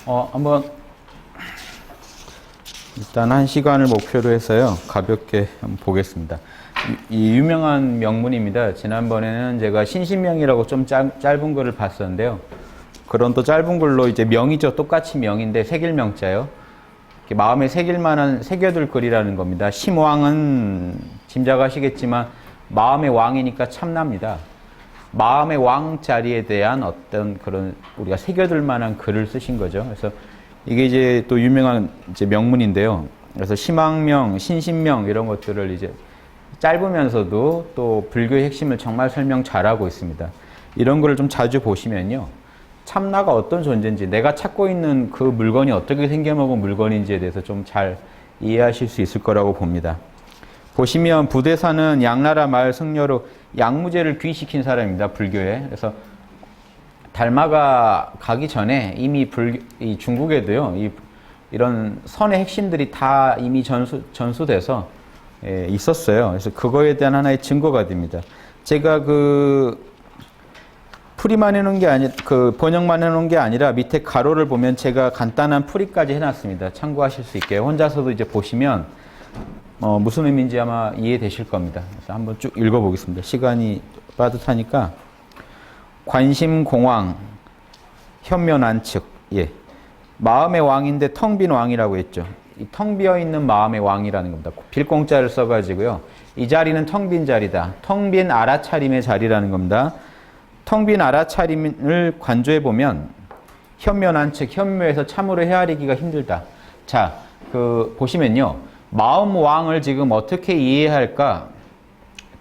한번 일단 한 시간을 목표로 해서요. 가볍게 한번 보겠습니다. 이 유명한 명문입니다. 지난번에는 제가 신신명이라고 좀 짧은 글을 봤었는데요. 그런 또 짧은 글로 이제 명이죠. 똑같이 명인데 새길명자요. 마음에 새길 만한 새겨둘 글이라는 겁니다. 심왕은 짐작하시겠지만 마음의 왕이니까 참납니다. 마음의 왕 자리에 대한 어떤 그런 우리가 새겨둘 만한 글을 쓰신 거죠. 그래서 이게 이제 또 유명한 이제 명문인데요. 그래서 심왕명, 신신명 이런 것들을 이제 짧으면서도 또 불교의 핵심을 정말 설명 잘하고 있습니다. 이런 거를 좀 자주 보시면요. 참나가 어떤 존재인지, 내가 찾고 있는 그 물건이 어떻게 생겨먹은 물건인지에 대해서 좀 잘 이해하실 수 있을 거라고 봅니다. 보시면 부대사는 양나라 마을 승려로 양무제를 귀시킨 사람입니다. 불교에. 그래서 달마가 가기 전에 이미 이 중국에도요. 이런 선의 핵심들이 다 이미 전수돼서 있었어요. 그래서 그거에 대한 하나의 증거가 됩니다. 제가 풀이만 해놓은 게 번역만 해놓은 게 아니라 밑에 가로를 보면 제가 간단한 풀이까지 해놨습니다. 참고하실 수 있게. 혼자서도 이제 보시면 무슨 의미인지 아마 이해되실 겁니다. 그래서 한번 쭉 읽어보겠습니다. 시간이 빠듯하니까. 관심공왕, 현면안측. 예. 마음의 왕인데 텅 빈 왕이라고 했죠. 이 텅 비어있는 마음의 왕이라는 겁니다. 빌공자를 써가지고요. 이 자리는 텅 빈 자리다. 텅 빈 알아차림의 자리라는 겁니다. 텅 빈 알아차림을 관조해보면 현면안측, 현묘에서 참으로 헤아리기가 힘들다. 자, 보시면요. 마음 왕을 지금 어떻게 이해할까?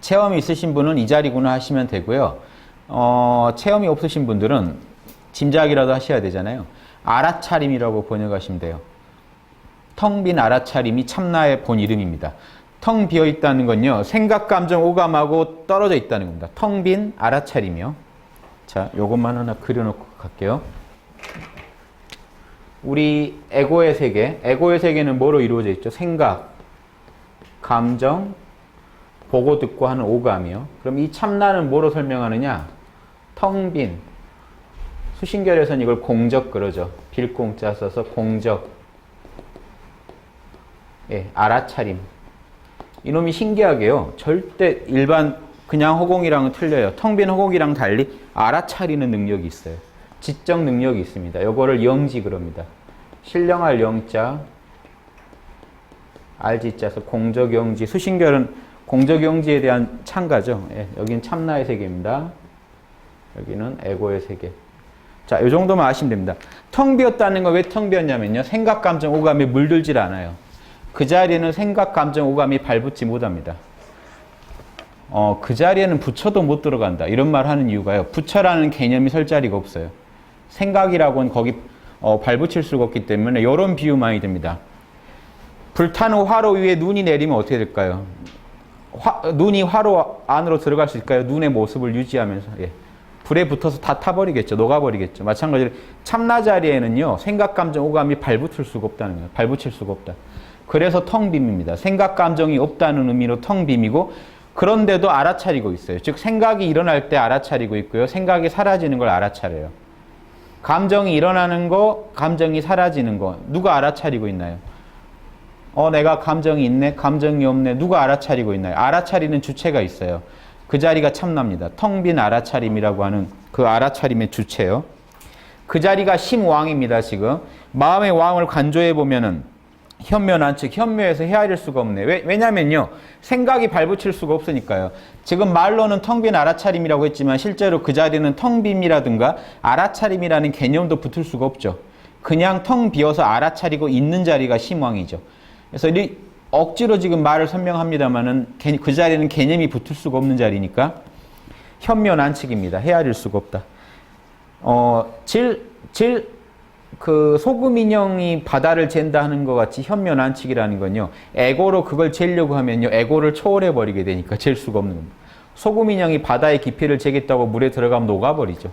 체험이 있으신 분은 이 자리구나 하시면 되고요. 체험이 없으신 분들은 짐작이라도 하셔야 되잖아요. 알아차림이라고 번역하시면 돼요. 텅 빈 알아차림이 참나의 본 이름입니다. 텅 비어 있다는 건요. 생각, 감정, 오감하고 떨어져 있다는 겁니다. 텅 빈 알아차림이요. 자, 요것만 하나 그려놓고 갈게요. 우리 에고의 세계는 뭐로 이루어져 있죠? 생각, 감정, 보고 듣고 하는 오감이요. 그럼 이 참나는 뭐로 설명하느냐? 텅 빈. 수신결에서는 이걸 공적 그러죠. 빌공자 써서 공적. 예, 알아차림. 이놈이 신기하게요. 절대 일반 그냥 허공이랑은 틀려요. 텅 빈 허공이랑 달리 알아차리는 능력이 있어요. 지적 능력이 있습니다. 이거를 영지 그럽니다. 신령할 영자, 알지자서 공적영지. 수신결은 공적영지에 대한 찬가죠. 예, 여기는 참나의 세계입니다. 여기는 에고의 세계. 자, 이 정도만 아시면 됩니다. 텅 비었다는 건 왜 텅 비었냐면요. 생각, 감정, 오감이 물들질 않아요. 그 자리에는 생각, 감정, 오감이 발붙지 못합니다. 그 자리에는 부처도 못 들어간다. 이런 말 하는 이유가요. 부처라는 개념이 설 자리가 없어요. 생각이라고는 거기 발붙일 수가 없기 때문에 이런 비유 많이 됩니다. 불타는 화로 위에 눈이 내리면 어떻게 될까요? 눈이 화로 안으로 들어갈 수 있을까요? 눈의 모습을 유지하면서. 예. 불에 붙어서 다 타버리겠죠. 녹아버리겠죠. 마찬가지로 참나 자리에는요. 생각, 감정, 오감이 발붙을 수가 없다는 거예요. 발붙일 수가 없다. 그래서 텅 빔입니다. 생각, 감정이 없다는 의미로 텅 빔이고 그런데도 알아차리고 있어요. 즉 생각이 일어날 때 알아차리고 있고요. 생각이 사라지는 걸 알아차려요. 감정이 일어나는 거, 감정이 사라지는 거 누가 알아차리고 있나요? 내가 감정이 있네, 감정이 없네. 누가 알아차리고 있나요? 알아차리는 주체가 있어요. 그 자리가 참납니다. 텅 빈 알아차림이라고 하는 그 알아차림의 주체요. 그 자리가 심왕입니다. 지금 마음의 왕을 간조해 보면은 현면안측, 현묘에서 헤아릴 수가 없네. 왜냐면요. 생각이 발붙일 수가 없으니까요. 지금 말로는 텅 빈 알아차림이라고 했지만 실제로 그 자리는 텅 빔이라든가 알아차림이라는 개념도 붙을 수가 없죠. 그냥 텅 비어서 알아차리고 있는 자리가 심왕이죠. 그래서 억지로 지금 말을 설명합니다만은 그 자리는 개념이 붙을 수가 없는 자리니까 현면안측입니다. 헤아릴 수가 없다. 소금 인형이 바다를 잰다 하는 것 같이 현면안측이라는 건요. 에고로 그걸 재려고 하면요. 에고를 초월해 버리게 되니까 잴 수가 없는 겁니다. 소금 인형이 바다의 깊이를 재겠다고 물에 들어가면 녹아버리죠.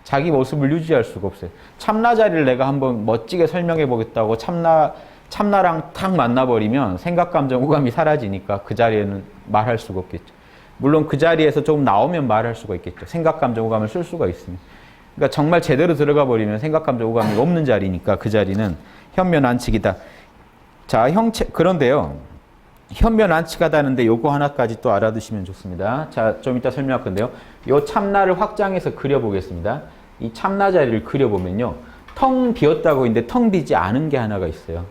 자기 모습을 유지할 수가 없어요. 참나 자리를 내가 한번 멋지게 설명해 보겠다고 참나랑 탁 만나버리면 생각, 감정, 오감이 사라지니까 그 자리에는 말할 수가 없겠죠. 물론 그 자리에서 조금 나오면 말할 수가 있겠죠. 생각, 감정, 오감을 쓸 수가 있습니다. 그러니까 정말 제대로 들어가 버리면 생각감정, 오감이 없는 자리니까 그 자리는 현면안측이다. 자, 그런데요. 현면안측하다는데 요거 하나까지 또 알아두시면 좋습니다. 자, 좀 이따 설명할 건데요. 요 참나를 확장해서 그려보겠습니다. 이 참나 자리를 그려보면요. 텅 비었다고 했는데 텅 비지 않은 게 하나가 있어요.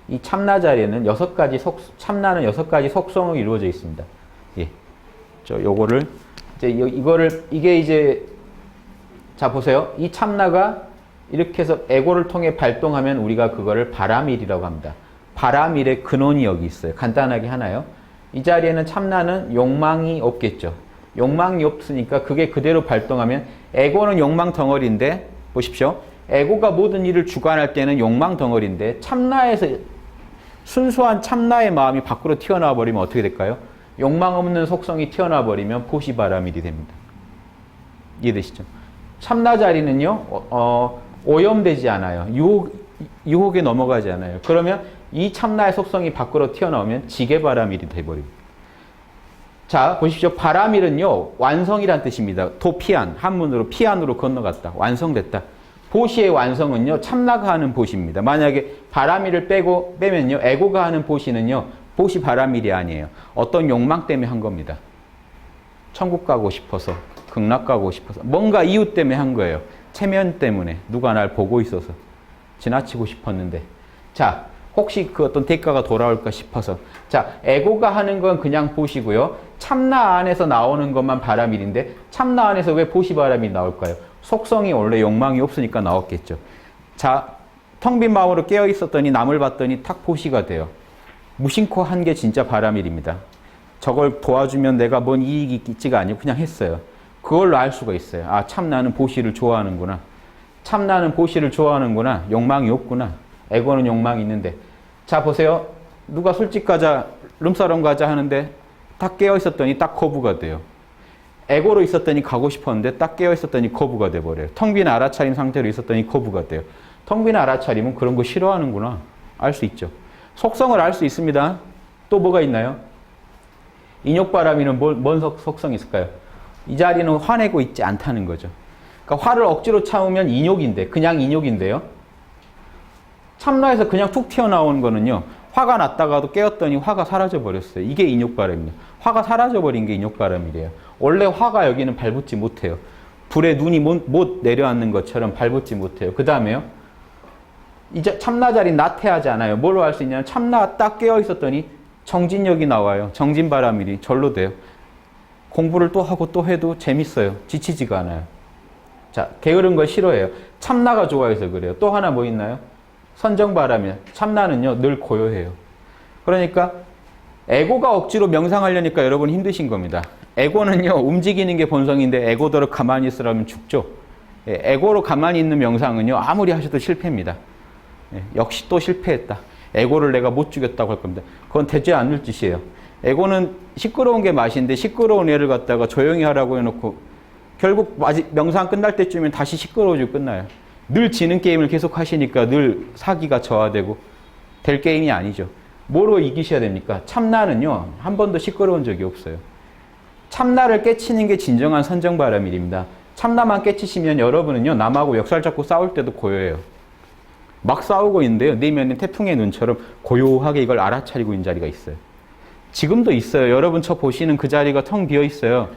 이 참나 자리에는 참나는 6가지 속성으로 이루어져 있습니다. 예. 요거를, 이게 이제, 자, 보세요. 이 참나가 이렇게 해서 에고를 통해 발동하면 우리가 그거를 바라밀이라고 합니다. 바라밀의 근원이 여기 있어요. 간단하게 하나요. 이 자리에는 참나는 욕망이 없겠죠. 욕망이 없으니까 그게 그대로 발동하면 에고는 욕망 덩어리인데 보십시오. 에고가 모든 일을 주관할 때는 욕망 덩어리인데 참나에서 순수한 참나의 마음이 밖으로 튀어나와 버리면 어떻게 될까요? 욕망 없는 속성이 튀어나와 버리면 보시바라밀이 됩니다. 이해되시죠? 참나 자리는요. 오염되지 않아요. 유혹에 넘어가지 않아요. 그러면 이 참나의 속성이 밖으로 튀어나오면 지게바라밀이 돼버립니다. 자, 보십시오. 바라밀은요, 완성이란 뜻입니다. 도피안, 한문으로 피안으로 건너갔다. 완성됐다. 보시의 완성은요, 참나가 하는 보시입니다. 만약에 바라밀을 빼면요, 에고가 하는 보시는요, 보시 바라밀이 아니에요. 어떤 욕망 때문에 한 겁니다. 천국 가고 싶어서, 극락 가고 싶어서, 뭔가 이유 때문에 한 거예요. 체면 때문에, 누가 날 보고 있어서, 지나치고 싶었는데. 자, 혹시 그 어떤 대가가 돌아올까 싶어서. 자, 에고가 하는 건 그냥 보시고요. 참나 안에서 나오는 것만 바라밀인데 참나 안에서 왜 보시 바라밀이 나올까요? 속성이 원래 욕망이 없으니까 나왔겠죠. 자, 텅 빈 마음으로 깨어 있었더니 남을 봤더니 탁 보시가 돼요. 무심코 한 게 진짜 바라밀입니다. 저걸 도와주면 내가 뭔 이익이 있지가 아니고 그냥 했어요. 그걸로 알 수가 있어요. 아, 참나는 보시를 좋아하는구나. 참나는 보시를 좋아하는구나. 욕망이 없구나. 에고는 욕망이 있는데. 자, 보세요. 누가 술집 가자, 룸사롱 가자 하는데 딱 깨어 있었더니 딱 거부가 돼요. 에고로 있었더니 가고 싶었는데 딱 깨어 있었더니 거부가 돼버려요. 텅 빈 알아차림 상태로 있었더니 거부가 돼요. 텅 빈 알아차림은 그런 거 싫어하는구나. 알 수 있죠. 속성을 알 수 있습니다. 또 뭐가 있나요? 인욕바람이는 뭔 속성이 있을까요? 이 자리는 화내고 있지 않다는 거죠. 그러니까 화를 억지로 참으면 인욕인데, 그냥 인욕인데요. 참나에서 그냥 툭 튀어나오는 거는요. 화가 났다가도 깨었더니 화가 사라져버렸어요. 이게 인욕바람이에요. 화가 사라져버린 게 인욕바람이래요. 원래 화가 여기는 발붙지 못해요. 불에 눈이 못 내려앉는 것처럼 발붙지 못해요. 그 다음에요. 이제 참나 자리 나태하지 않아요. 뭘로 알 수 있냐면 참나 딱 깨어 있었더니 정진력이 나와요. 정진바람일이 절로 돼요. 공부를 또 하고 또 해도 재밌어요. 지치지가 않아요. 자, 게으른 걸 싫어해요. 참나가 좋아해서 그래요. 또 하나 뭐 있나요? 선정바람이야. 참나는요, 늘 고요해요. 그러니까 에고가 억지로 명상하려니까 여러분 힘드신 겁니다. 에고는요, 움직이는 게 본성인데 에고대로 가만히 있으라면 죽죠. 에고로 가만히 있는 명상은요, 아무리 하셔도 실패입니다. 역시 또 실패했다. 에고를 내가 못 죽였다고 할 겁니다. 그건 되지 않을 짓이에요. 에고는 시끄러운 게 맛인데 시끄러운 애를 갖다가 조용히 하라고 해놓고 결국 명상 끝날 때쯤엔 다시 시끄러워지고 끝나요. 늘 지는 게임을 계속 하시니까 늘 사기가 저하되고 될 게임이 아니죠. 뭐로 이기셔야 됩니까? 참나는요, 한 번도 시끄러운 적이 없어요. 참나를 깨치는 게 진정한 선정바람일입니다. 참나만 깨치시면 여러분은요, 남하고 역살 잡고 싸울 때도 고요해요. 막 싸우고 있는데요, 내면에 태풍의 눈처럼 고요하게 이걸 알아차리고 있는 자리가 있어요. 지금도 있어요. 여러분 저 보시는 그 자리가 텅 비어 있어요.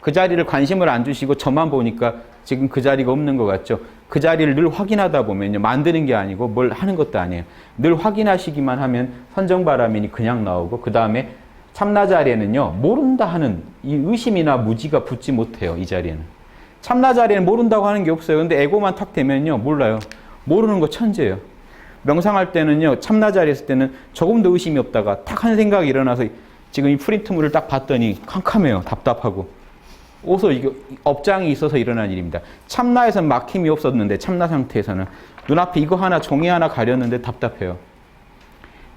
그 자리를 관심을 안 주시고 저만 보니까 지금 그 자리가 없는 것 같죠. 그 자리를 늘 확인하다 보면요, 만드는 게 아니고 뭘 하는 것도 아니에요. 늘 확인하시기만 하면 선정바람이니 그냥 나오고, 그 다음에 참나 자리에는요, 모른다 하는 이 의심이나 무지가 붙지 못해요. 이 자리에는 참나 자리에는 모른다고 하는 게 없어요. 근데 에고만 탁 되면요, 몰라요. 모르는 거 천재예요. 명상할 때는요, 참나 자리에 있을 때는 조금도 의심이 없다가 탁 한 생각이 일어나서 지금 이 프린트물을 딱 봤더니 캄캄해요. 답답하고. 오서 이게 업장이 있어서 일어난 일입니다. 참나에서는 막힘이 없었는데, 참나 상태에서는 눈앞에 이거 하나, 종이 하나 가렸는데 답답해요.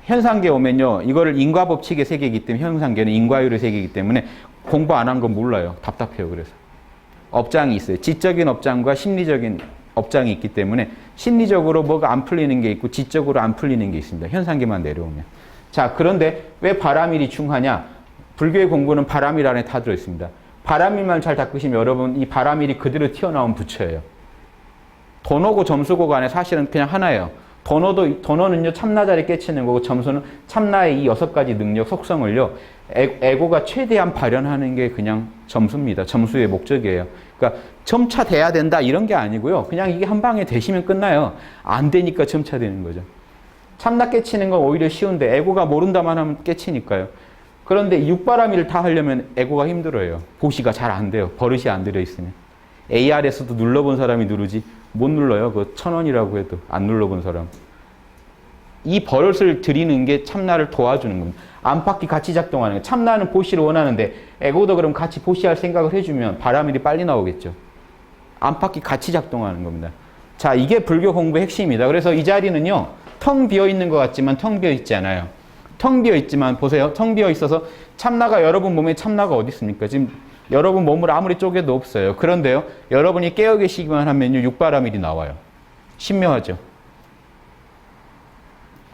현상계 오면요, 이거를 인과법칙의 세계이기 때문에, 현상계는 인과율의 세계이기 때문에 공부 안 한 건 몰라요. 답답해요. 그래서 업장이 있어요. 지적인 업장과 심리적인 업장이 있기 때문에 심리적으로 뭐가 안 풀리는 게 있고 지적으로 안 풀리는 게 있습니다. 현상계만 내려오면. 자, 그런데 왜 바라밀이 중하냐? 불교의 공부는 바라밀 안에 다 들어있습니다. 바람일만 잘 닦으시면 여러분 이 바람일이 그대로 튀어나온 부처예요. 도노고 점수고 간에 사실은 그냥 하나예요. 도노는요 참나자리 깨치는 거고 점수는 참나의 이 6가지 능력 속성을요 에고가 최대한 발현하는 게 그냥 점수입니다. 점수의 목적이에요. 그러니까 점차 돼야 된다 이런 게 아니고요. 그냥 이게 한 방에 되시면 끝나요. 안 되니까 점차 되는 거죠. 참나 깨치는 건 오히려 쉬운데 에고가 모른다만 하면 깨치니까요. 그런데 이 육바라밀을 다 하려면 에고가 힘들어요. 보시가 잘 안 돼요. 버릇이 안 들어있으면. AR에서도 눌러본 사람이 누르지 못 눌러요. 그 1,000원이라고 해도 안 눌러본 사람. 이 버릇을 들이는 게 참나를 도와주는 겁니다. 안팎이 같이 작동하는 거예요. 참나는 보시를 원하는데 에고도 그럼 같이 보시할 생각을 해주면 바라밀이 빨리 나오겠죠. 안팎이 같이 작동하는 겁니다. 자, 이게 불교 공부의 핵심입니다. 그래서 이 자리는요. 텅 비어있는 것 같지만 텅 비어있지 않아요. 텅 비어있지만 보세요. 텅 비어있어서 참나가 여러분 몸에 참나가 어디 있습니까? 지금 여러분 몸을 아무리 쪼개도 없어요. 그런데요. 여러분이 깨어 계시기만 하면요. 육바라밀이 나와요. 신묘하죠.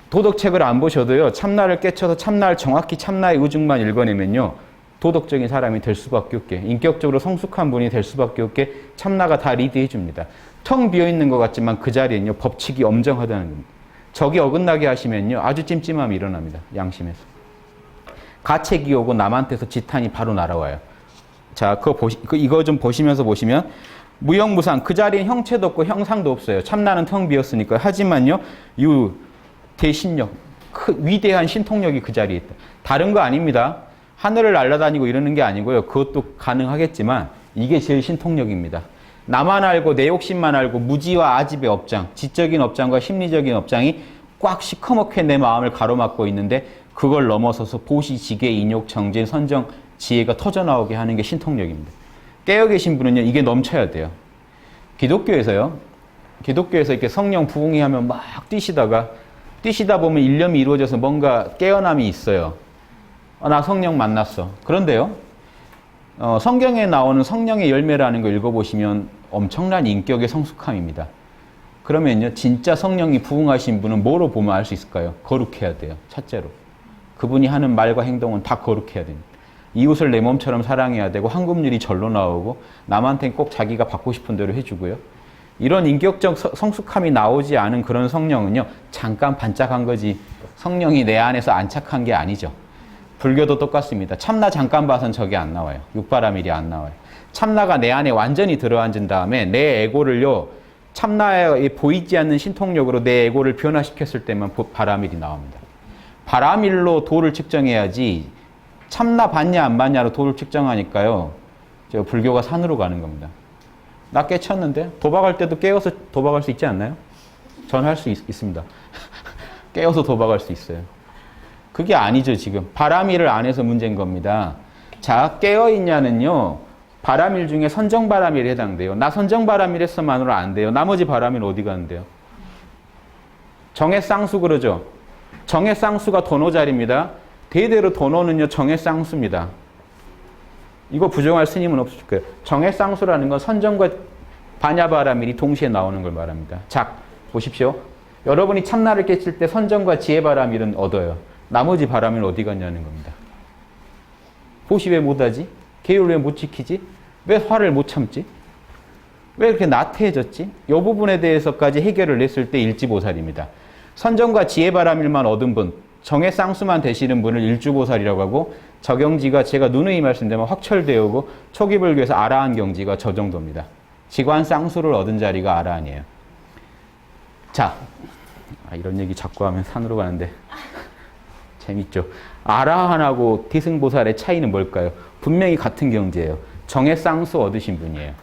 도덕책을 안 보셔도요. 참나를 깨쳐서 참나를 정확히 참나의 의중만 읽어내면요. 도덕적인 사람이 될 수밖에 없게 인격적으로 성숙한 분이 될 수밖에 없게 참나가 다 리드해 줍니다. 텅 비어있는 것 같지만 그 자리에는요. 법칙이 엄정하다는 겁니다. 적이 어긋나게 하시면요. 아주 찜찜함이 일어납니다. 양심에서. 가책이 오고 남한테서 지탄이 바로 날아와요. 자, 이거 좀 보시면서 보시면 무형무상 그 자리엔 형체도 없고 형상도 없어요. 참나는 텅 비었으니까. 하지만요. 유 대신력 위대한 신통력이 그 자리에 있다. 다른 거 아닙니다. 하늘을 날아다니고 이러는 게 아니고요. 그것도 가능하겠지만 이게 제일 신통력입니다. 나만 알고 내 욕심만 알고 무지와 아집의 업장, 지적인 업장과 심리적인 업장이 꽉 시커멓게 내 마음을 가로막고 있는데 그걸 넘어서서 보시, 지계, 인욕, 정진, 선정, 지혜가 터져나오게 하는 게 신통력입니다. 깨어 계신 분은요. 이게 넘쳐야 돼요. 기독교에서 이렇게 성령 부흥이 하면 막 뛰시다 보면 일념이 이루어져서 뭔가 깨어남이 있어요. 나 성령 만났어. 그런데요. 성경에 나오는 성령의 열매라는 거 읽어보시면 엄청난 인격의 성숙함입니다. 그러면요. 진짜 성령이 부흥하신 분은 뭐로 보면 알 수 있을까요? 거룩해야 돼요. 첫째로. 그분이 하는 말과 행동은 다 거룩해야 됩니다. 이웃을 내 몸처럼 사랑해야 되고 황금률이 절로 나오고 남한테는 꼭 자기가 받고 싶은 대로 해주고요. 이런 인격적 성숙함이 나오지 않은 그런 성령은요. 잠깐 반짝한 거지 성령이 내 안에서 안착한 게 아니죠. 불교도 똑같습니다. 참나 잠깐 봐선 저게 안 나와요. 육바라밀이 안 나와요. 참나가 내 안에 완전히 들어앉은 다음에 내 에고를요. 참나에 보이지 않는 신통력으로 내 에고를 변화시켰을 때만 바라밀이 나옵니다. 바라밀로 도를 측정해야지 참나 받냐 안 받냐로 도를 측정하니까요. 불교가 산으로 가는 겁니다. 나 깨쳤는데 도박할 때도 깨어서 도박할 수 있지 않나요? 전 할 수 있습니다. 깨어서 도박할 수 있어요. 그게 아니죠 지금. 바라밀을 안 해서 문제인 겁니다. 자, 깨어있냐는요. 바라밀 중에 선정바라밀에 해당돼요. 나 선정바라밀 했어만으로 안 돼요. 나머지 바라밀 어디 가는데요? 정해쌍수 그러죠. 정해쌍수가 도노자리입니다. 대대로 도노는요. 정해쌍수입니다. 이거 부정할 스님은 없을 거예요. 정해쌍수라는 건 선정과 반야바라밀이 동시에 나오는 걸 말합니다. 자, 보십시오. 여러분이 참나를 깨칠 때 선정과 지혜바라밀은 얻어요. 나머지 바라밀 어디 갔냐는 겁니다. 보시 왜 못하지? 계율 왜 못 지키지? 왜 화를 못 참지? 왜 이렇게 나태해졌지? 이 부분에 대해서까지 해결을 했을 때 일지보살입니다. 선정과 지혜바라밀만 얻은 분, 정해쌍수만 되시는 분을 일주보살이라고 하고 저경지가 제가 누누이 말씀드리면 확철되어 오고 초기불교에서 아라한 경지가 저 정도입니다. 지관쌍수를 얻은 자리가 아라한이에요. 자, 이런 얘기 자꾸 하면 산으로 가는데 재밌죠. 아라한하고 태승보살의 차이는 뭘까요? 분명히 같은 경지예요. 정해쌍수 얻으신 분이에요.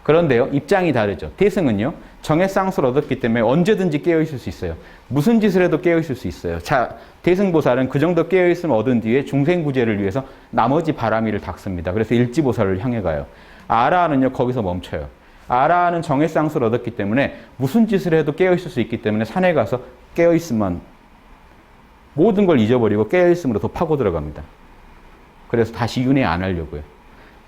그런데요. 입장이 다르죠. 태승은요. 정해쌍수를 얻었기 때문에 언제든지 깨어있을 수 있어요. 무슨 짓을 해도 깨어있을 수 있어요. 자, 태승보살은 그 정도 깨어있음을 얻은 뒤에 중생구제를 위해서 나머지 바라밀을 닦습니다. 그래서 일지보살을 향해 가요. 아라한은요. 거기서 멈춰요. 아라한은 정해쌍수를 얻었기 때문에 무슨 짓을 해도 깨어있을 수 있기 때문에 산에 가서 깨어있음만 모든 걸 잊어버리고 깨어있음으로 더 파고 들어갑니다. 그래서 다시 윤회 안 하려고요.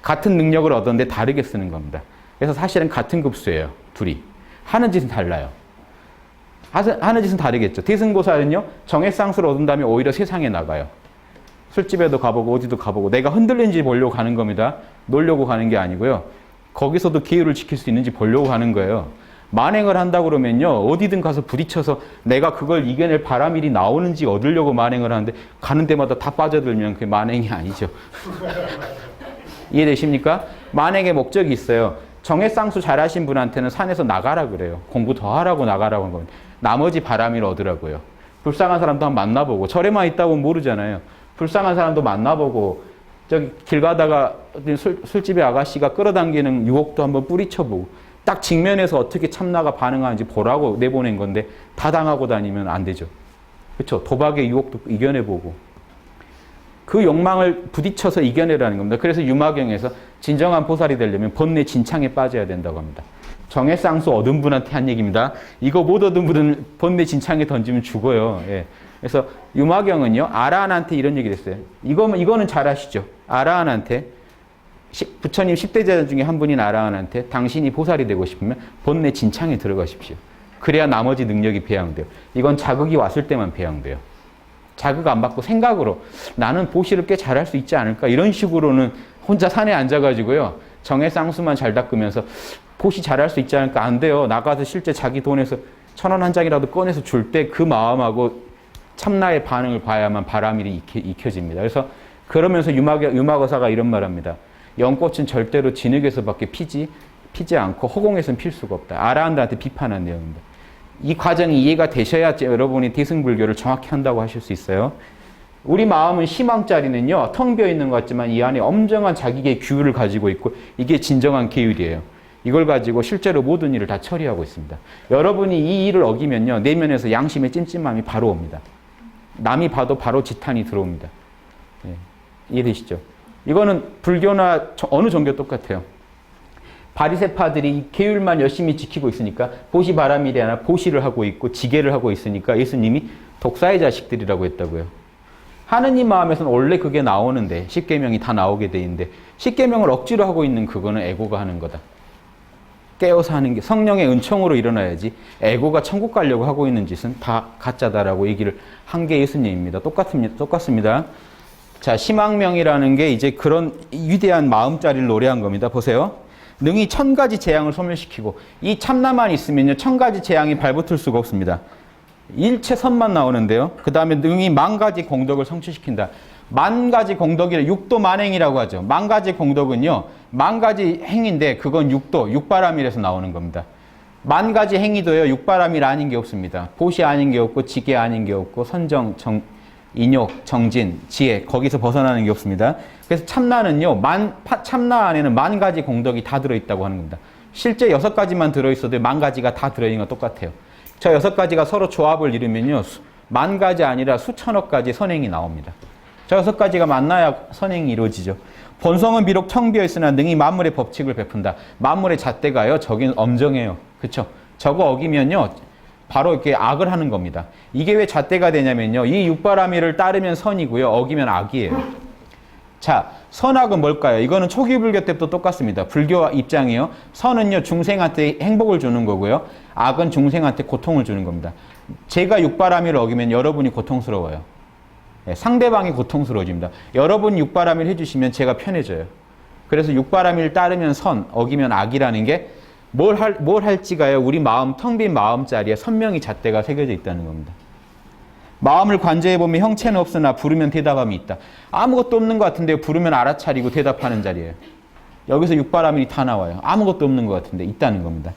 같은 능력을 얻었는데 다르게 쓰는 겁니다. 그래서 사실은 같은 급수예요. 둘이. 하는 짓은 달라요. 하는 짓은 다르겠죠. 태승보살은요. 정해쌍수를 얻은 다음에 오히려 세상에 나가요. 술집에도 가보고 어디도 가보고 내가 흔들리는지 보려고 가는 겁니다. 놀려고 가는 게 아니고요. 거기서도 기회를 지킬 수 있는지 보려고 하는 거예요. 만행을 한다 그러면요. 어디든 가서 부딪혀서 내가 그걸 이겨낼 바람일이 나오는지 얻으려고 만행을 하는데 가는 데마다 다 빠져들면 그게 만행이 아니죠. 이해되십니까? 만행의 목적이 있어요. 정해쌍수 잘하신 분한테는 산에서 나가라 그래요. 공부 더 하라고 나가라고 하는 겁니다. 나머지 바람일 얻으라고요. 불쌍한 사람도 한번 만나보고 절에만 있다 보면 모르잖아요. 불쌍한 사람도 만나보고 저기 길 가다가 술집의 아가씨가 끌어당기는 유혹도 한번 뿌리쳐보고 딱 직면해서 어떻게 참나가 반응하는지 보라고 내보낸 건데 다 당하고 다니면 안 되죠. 그렇죠? 도박의 유혹도 이겨내보고 그 욕망을 부딪혀서 이겨내라는 겁니다. 그래서 유마경에서 진정한 보살이 되려면 번뇌 진창에 빠져야 된다고 합니다. 정해쌍수 얻은 분한테 한 얘기입니다. 이거 못 얻은 분은 번뇌 진창에 던지면 죽어요. 예. 그래서 유마경은요, 아라한한테 이런 얘기를 했어요. 이거는 잘 아시죠? 아라한한테, 부처님 10대 제자 중에 한 분인 아라한한테 당신이 보살이 되고 싶으면 번뇌 진창에 들어가십시오. 그래야 나머지 능력이 배양돼요. 이건 자극이 왔을 때만 배양돼요. 자극 안 받고 생각으로 나는 보시를 꽤 잘할 수 있지 않을까 이런 식으로는 혼자 산에 앉아가지고요. 정해쌍수만 잘 닦으면서 보시 잘할 수 있지 않을까 안 돼요. 나가서 실제 자기 돈에서 1,000원 한 장이라도 꺼내서 줄 때 그 마음하고 참나의 반응을 봐야만 바람일이 익혀집니다. 그래서 그러면서 유마거사가 이런 말합니다. 연꽃은 절대로 진흙에서밖에 피지 않고 허공에서는 필 수가 없다. 아라한들한테 비판한 내용입니다. 이 과정이 이해가 되셔야 여러분이 대승불교를 정확히 한다고 하실 수 있어요. 우리 마음은 희망자리는요. 텅 비어 있는 것 같지만 이 안에 엄정한 자기의 규율을 가지고 있고 이게 진정한 계율이에요. 이걸 가지고 실제로 모든 일을 다 처리하고 있습니다. 여러분이 이 일을 어기면요. 내면에서 양심의 찜찜함이 바로 옵니다. 남이 봐도 바로 지탄이 들어옵니다. 예, 이해되시죠? 이거는 불교나 어느 종교 똑같아요. 바리새파들이 이 계율만 열심히 지키고 있으니까 보시 바람일이 아니라 보시를 하고 있고 지계를 하고 있으니까 예수님이 독사의 자식들이라고 했다고요. 하느님 마음에서는 원래 그게 나오는데 십계명이 다 나오게 돼 있는데 십계명을 억지로 하고 있는 그거는 에고가 하는 거다. 깨어서 하는 게 성령의 은총으로 일어나야지 에고가 천국 가려고 하고 있는 짓은 다 가짜다라고 얘기를 한 게 예수님입니다. 똑같습니다. 자, 심왕명이라는 게 이제 그런 위대한 마음자리를 노래한 겁니다. 보세요. 능히 1000가지 재앙을 소멸시키고 이 참나만 있으면요 1000가지 재앙이 발붙을 수가 없습니다. 일체 선만 나오는데요. 그 다음에 능히 10,000가지 공덕을 성취시킨다. 10,000가지 공덕이라 육도 만행이라고 하죠. 10,000가지 공덕은요 10,000가지 행인데 그건 육바람일에서 나오는 겁니다. 10,000가지 행위도요 육바람일 아닌 게 없습니다. 보시 아닌 게 없고 지계 아닌 게 없고 선정, 인욕, 정진, 지혜 거기서 벗어나는 게 없습니다. 그래서 참나는요 참나 안에는 10,000가지 공덕이 다 들어있다고 하는 겁니다. 실제 6가지만 들어있어도 10,000가지가 다 들어있는 건 똑같아요. 저 6가지가 서로 조합을 이루면요 10,000가지 아니라 수천억 가지 선행이 나옵니다. 저 6가지가 만나야 선행이 이루어지죠. 본성은 비록 텅 비어 있으나 능히 만물의 법칙을 베푼다. 만물의 잣대가요 저긴 엄정해요. 그렇죠? 저거 어기면요 바로 이렇게 악을 하는 겁니다. 이게 왜 잣대가 되냐면요. 이 육바라밀을 따르면 선이고요. 어기면 악이에요. 자, 선악은 뭘까요? 이거는 초기 불교 때부터 똑같습니다. 불교 입장이요. 선은요, 중생한테 행복을 주는 거고요. 악은 중생한테 고통을 주는 겁니다. 제가 육바라밀을 어기면 여러분이 고통스러워요. 네, 상대방이 고통스러워집니다. 여러분이 육바라밀 해주시면 제가 편해져요. 그래서 육바라밀 따르면 선, 어기면 악이라는 게 뭘 할지가요. 우리 마음, 텅 빈 마음자리에 선명히 잣대가 새겨져 있다는 겁니다. 마음을 관조해보면 형체는 없으나 부르면 대답함이 있다. 아무것도 없는 것 같은데 부르면 알아차리고 대답하는 자리예요. 여기서 육바라밀이 다 나와요. 아무것도 없는 것 같은데 있다는 겁니다.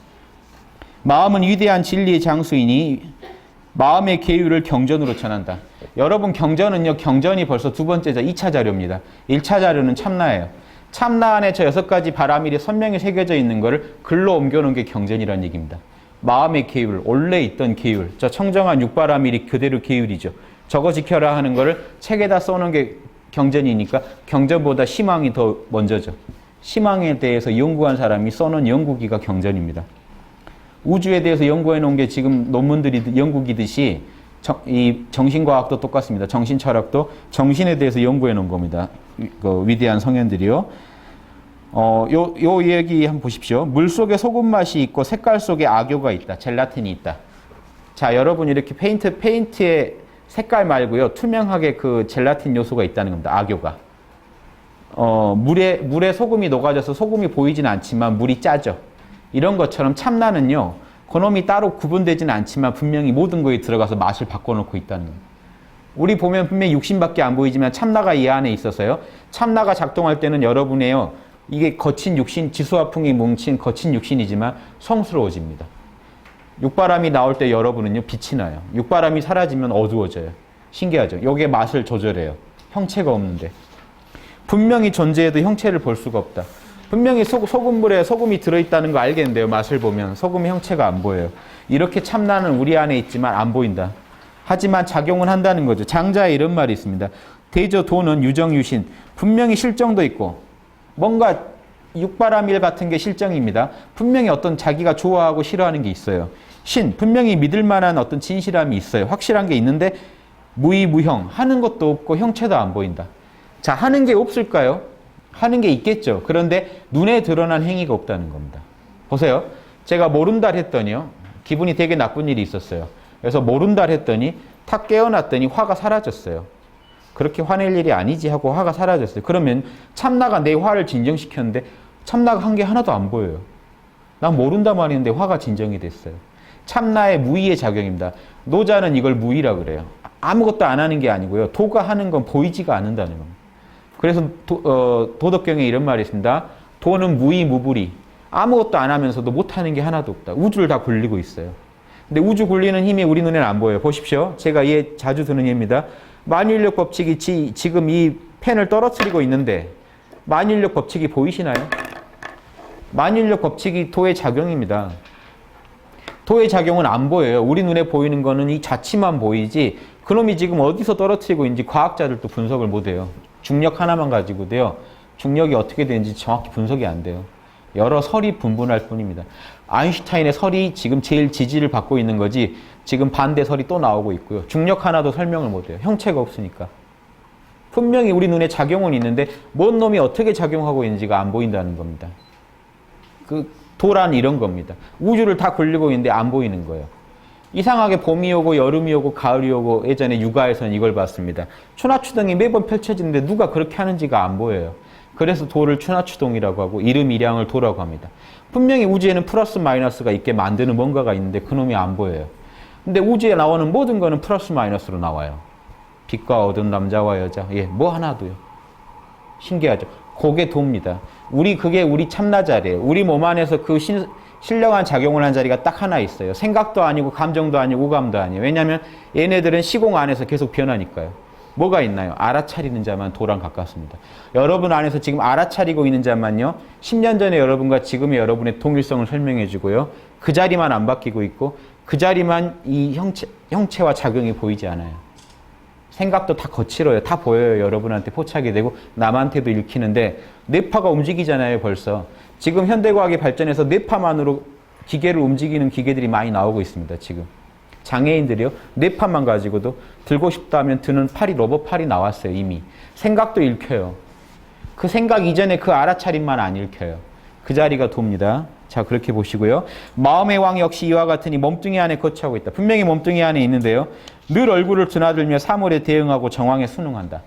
마음은 위대한 진리의 장수이니 마음의 계율을 경전으로 전한다. 여러분 경전은요. 경전이 벌써 2번째 2차 자료입니다. 1차 자료는 참나예요. 참나 안에 저 6가지 바라밀이 선명히 새겨져 있는 거를 글로 옮겨놓은 게 경전이라는 얘기입니다. 마음의 계율, 원래 있던 계율, 저 청정한 육바라밀이 그대로 계율이죠. 저거 지켜라 하는 거를 책에다 써놓은 게 경전이니까 경전보다 심왕이 더 먼저죠. 심왕에 대해서 연구한 사람이 써놓은 연구기가 경전입니다. 우주에 대해서 연구해 놓은 게 지금 논문들이 연구기듯이 이 정신과학도 똑같습니다. 정신철학도 정신에 대해서 연구해 놓은 겁니다. 그 위대한 성현들이요. 요 얘기 한번 보십시오. 물 속에 소금 맛이 있고 색깔 속에 악효가 있다. 젤라틴이 있다. 자, 여러분 이렇게 페인트의 색깔 말고요. 투명하게 그 젤라틴 요소가 있다는 겁니다. 악효가. 물에 소금이 녹아져서 소금이 보이진 않지만 물이 짜죠. 이런 것처럼 참나는요, 그놈이 따로 구분되지는 않지만 분명히 모든 거에 들어가서 맛을 바꿔놓고 있다는 거예요. 우리 보면 분명히 육신밖에 안 보이지만 참나가 이 안에 있어서요. 참나가 작동할 때는 여러분의요, 이게 거친 육신, 지수화풍이 뭉친 거친 육신이지만 성스러워집니다. 육바람이 나올 때 여러분은요, 빛이 나요. 육바람이 사라지면 어두워져요. 신기하죠? 요게 맛을 조절해요. 형체가 없는데. 분명히 존재해도 형체를 볼 수가 없다. 분명히 소금물에 소금이 들어있다는 거 알겠는데요. 맛을 보면 소금의 형체가 안 보여요. 이렇게 참나는 우리 안에 있지만 안 보인다. 하지만 작용은 한다는 거죠. 장자에 이런 말이 있습니다. 대저 도는 유정유신. 분명히 실정도 있고 뭔가 육바라밀 같은 게 실정입니다. 분명히 어떤 자기가 좋아하고 싫어하는 게 있어요. 신, 분명히 믿을 만한 어떤 진실함이 있어요. 확실한 게 있는데 무의무형, 하는 것도 없고 형체도 안 보인다. 자, 하는 게 없을까요? 하는 게 있겠죠. 그런데 눈에 드러난 행위가 없다는 겁니다. 보세요. 제가 모른다 했더니요, 기분이 되게 나쁜 일이 있었어요. 그래서 모른다 했더니 탁 깨어났더니 화가 사라졌어요. 그렇게 화낼 일이 아니지 하고 화가 사라졌어요. 그러면 참나가 내 화를 진정시켰는데 참나가 한 게 하나도 안 보여요. 난 모른다 말했는데 화가 진정이 됐어요. 참나의 무의의 작용입니다. 노자는 이걸 무의라 그래요. 아무것도 안 하는 게 아니고요. 도가 하는 건 보이지가 않는다는 겁니다. 그래서 도덕경에 이런 말이 있습니다. 도는 무의 무불이. 아무것도 안 하면서도 못하는 게 하나도 없다. 우주를 다 굴리고 있어요. 근데 우주 굴리는 힘이 우리 눈에는 안 보여요. 보십시오. 제가 자주 드는 예입니다. 만유인력 법칙이 지금 이 펜을 떨어뜨리고 있는데 만유인력 법칙이 보이시나요? 만유인력 법칙이 도의 작용입니다. 도의 작용은 안 보여요. 우리 눈에 보이는 거는 이 자치만 보이지 그놈이 지금 어디서 떨어뜨리고 있는지 과학자들도 분석을 못해요. 중력 하나만 가지고도요. 중력이 어떻게 되는지 정확히 분석이 안 돼요. 여러 설이 분분할 뿐입니다. 아인슈타인의 설이 지금 제일 지지를 받고 있는 거지 지금 반대 설이 또 나오고 있고요. 중력 하나도 설명을 못해요. 형체가 없으니까. 분명히 우리 눈에 작용은 있는데 뭔 놈이 어떻게 작용하고 있는지가 안 보인다는 겁니다. 도란 이런 겁니다. 우주를 다 굴리고 있는데 안 보이는 거예요. 이상하게 봄이 오고 여름이 오고 가을이 오고 예전에 육아에서는 이걸 봤습니다. 추나추동이 매번 펼쳐지는데 누가 그렇게 하는지가 안 보여요. 그래서 도를 추나추동이라고 하고 이름 일양을 도라고 합니다. 분명히 우주에는 플러스 마이너스가 있게 만드는 뭔가가 있는데 그놈이 안 보여요. 근데 우주에 나오는 모든 거는 플러스 마이너스로 나와요. 빛과 어두운 남자와 여자, 뭐 하나도요. 신기하죠. 그게 도입니다. 그게 우리 참나 자리예요. 우리 몸 안에서 그 신령한 작용을 한 자리가 딱 하나 있어요. 생각도 아니고 감정도 아니고 오감도 아니에요. 왜냐하면 얘네들은 시공 안에서 계속 변하니까요. 뭐가 있나요? 알아차리는 자만 도랑 가깝습니다. 여러분 안에서 지금 알아차리고 있는 자만요. 10년 전에 여러분과 지금의 여러분의 동일성을 설명해 주고요. 그 자리만 안 바뀌고 있고 그 자리만 이 형체와 작용이 보이지 않아요. 생각도 다 거칠어요. 다 보여요. 여러분한테 포착이 되고 남한테도 읽히는데 뇌파가 움직이잖아요. 벌써. 지금 현대과학이 발전해서 뇌파만으로 기계를 움직이는 기계들이 많이 나오고 있습니다. 지금. 장애인들이요. 뇌파만 가지고도 들고 싶다면 드는 팔이 로봇 팔이 나왔어요. 이미. 생각도 읽혀요. 그 생각 이전에 그 알아차림만 안 읽혀요. 그 자리가 돕니다. 자, 그렇게 보시고요. 마음의 왕 역시 이와 같으니 몸뚱이 안에 거처하고 있다. 분명히 몸뚱이 안에 있는데요. 늘 얼굴을 드나들며 사물에 대응하고 정황에 순응한다.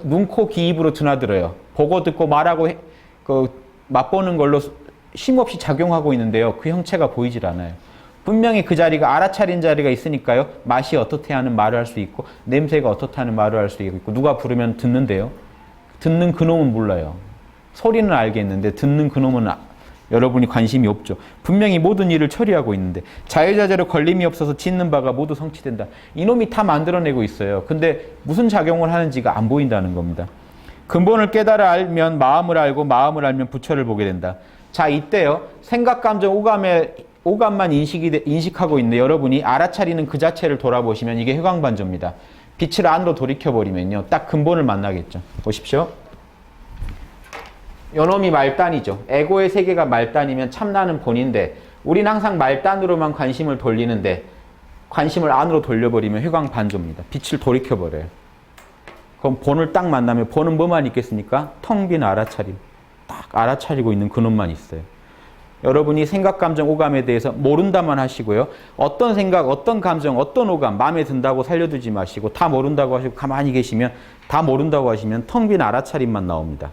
눈, 코, 귀, 입으로 드나들어요. 보고 듣고 말하고 맛보는 걸로 쉼없이 작용하고 있는데요. 그 형체가 보이질 않아요. 분명히 그 자리가 알아차린 자리가 있으니까요. 맛이 어떻게 하는 말을 할 수 있고 냄새가 어떻게 하는 말을 할 수 있고 누가 부르면 듣는데요. 듣는 그놈은 몰라요. 소리는 알겠는데 듣는 그놈은 여러분이 관심이 없죠. 분명히 모든 일을 처리하고 있는데 자유자재로 걸림이 없어서 짓는 바가 모두 성취된다. 이놈이 다 만들어내고 있어요. 근데 무슨 작용을 하는지가 안 보인다는 겁니다. 근본을 깨달아 알면 마음을 알고 마음을 알면 부처를 보게 된다. 자, 이때요. 생각, 감정, 오감만 인식하고 있는데 여러분이 알아차리는 그 자체를 돌아보시면 이게 회광반조입니다. 빛을 안으로 돌이켜버리면요. 딱 근본을 만나겠죠. 보십시오. 요놈이 말단이죠. 에고의 세계가 말단이면 참나는 본인데 우리는 항상 말단으로만 관심을 돌리는데 관심을 안으로 돌려버리면 회광반조입니다. 빛을 돌이켜버려요. 그럼 본을 딱 만나면 본은 뭐만 있겠습니까? 텅 빈 알아차림. 딱 알아차리고 있는 그놈만 있어요. 여러분이 생각, 감정, 오감에 대해서 모른다만 하시고요. 어떤 생각, 어떤 감정, 어떤 오감 마음에 든다고 살려두지 마시고 다 모른다고 하시고 가만히 계시면 다 모른다고 하시면 텅 빈 알아차림만 나옵니다.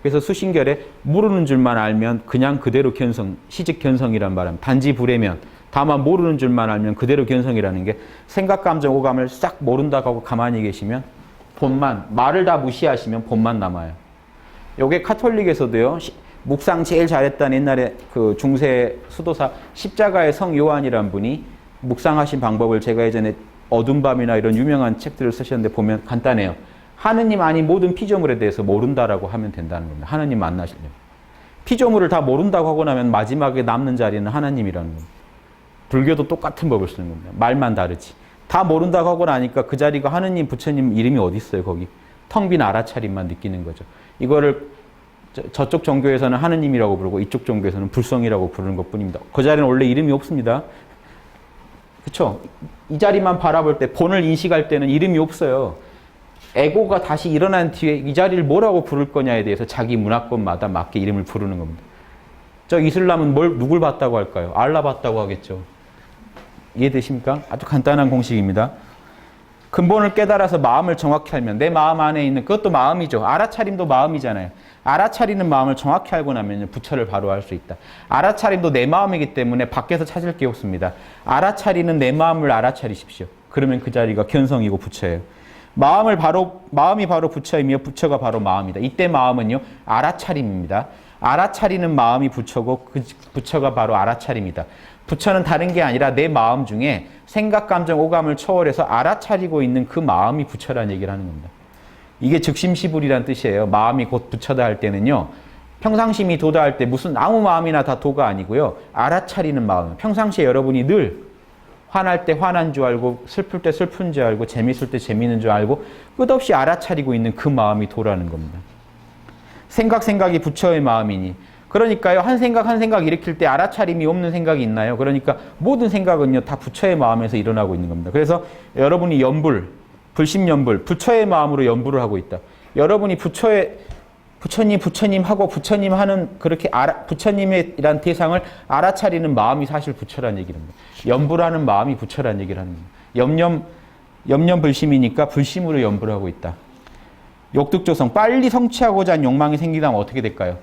그래서 수신결에 모르는 줄만 알면 그냥 그대로 견성, 시직 견성이란 말은 단지 불해면 다만 모르는 줄만 알면 그대로 견성이라는 게 생각, 감정, 오감을 싹 모른다고 하고 가만히 계시면 본만, 말을 다 무시하시면 본만 남아요. 요게 카톨릭에서도요, 묵상 제일 잘했다는 옛날에 그 중세 수도사 십자가의 성 요한이란 분이 묵상하신 방법을 제가 예전에 어둠 밤이나 이런 유명한 책들을 쓰셨는데 보면 간단해요. 하느님 아닌 모든 피조물에 대해서 모른다라고 하면 된다는 겁니다. 하느님 만나시려면. 피조물을 다 모른다고 하고 나면 마지막에 남는 자리는 하나님이라는 겁니다. 불교도 똑같은 법을 쓰는 겁니다. 말만 다르지. 다 모른다고 하고 나니까 그 자리가 하느님, 부처님 이름이 어디 있어요, 거기. 텅 빈 알아차림만 느끼는 거죠. 이거를 저쪽 종교에서는 하느님이라고 부르고 이쪽 종교에서는 불성이라고 부르는 것뿐입니다. 그 자리는 원래 이름이 없습니다. 그렇죠? 이 자리만 바라볼 때, 본을 인식할 때는 이름이 없어요. 에고가 다시 일어난 뒤에 이 자리를 뭐라고 부를 거냐에 대해서 자기 문화권마다 맞게 이름을 부르는 겁니다. 저 이슬람은 누굴 봤다고 할까요? 알라 봤다고 하겠죠. 이해되십니까? 아주 간단한 공식입니다. 근본을 깨달아서 마음을 정확히 알면 내 마음 안에 있는 그것도 마음이죠. 알아차림도 마음이잖아요. 알아차리는 마음을 정확히 알고 나면 부처를 바로 알 수 있다. 알아차림도 내 마음이기 때문에 밖에서 찾을 게 없습니다. 알아차리는 내 마음을 알아차리십시오. 그러면 그 자리가 견성이고 부처예요. 마음이 바로 부처이며 부처가 바로 마음이다. 이때 마음은요, 알아차림입니다. 알아차리는 마음이 부처고 그 부처가 바로 알아차림이다. 부처는 다른 게 아니라 내 마음 중에 생각, 감정, 오감을 초월해서 알아차리고 있는 그 마음이 부처라는 얘기를 하는 겁니다. 이게 즉심시불이란 뜻이에요. 마음이 곧 부처다 할 때는요, 평상심이 도다 할 때 무슨 아무 마음이나 다 도가 아니고요, 알아차리는 마음. 평상시에 여러분이 늘 화날 때 화난 줄 알고, 슬플 때 슬픈 줄 알고, 재밌을 때 재밌는 줄 알고 끝없이 알아차리고 있는 그 마음이 도라는 겁니다. 생각이 부처의 마음이니, 그러니까요, 한 생각 일으킬 때 알아차림이 없는 생각이 있나요? 그러니까 모든 생각은요, 다 부처의 마음에서 일어나고 있는 겁니다. 그래서 여러분이 불심연불, 부처의 마음으로 연불을 하고 있다. 여러분이 부처님 하고 부처님 하는 그렇게 부처님이란 대상을 알아차리는 마음이 사실 부처란 얘기입니다. 연불하는 마음이 부처란 얘기를 하는 겁니다. 염념 불심이니까 불심으로 연불을 하고 있다. 욕득조성, 빨리 성취하고자 하는 욕망이 생기다면 어떻게 될까요?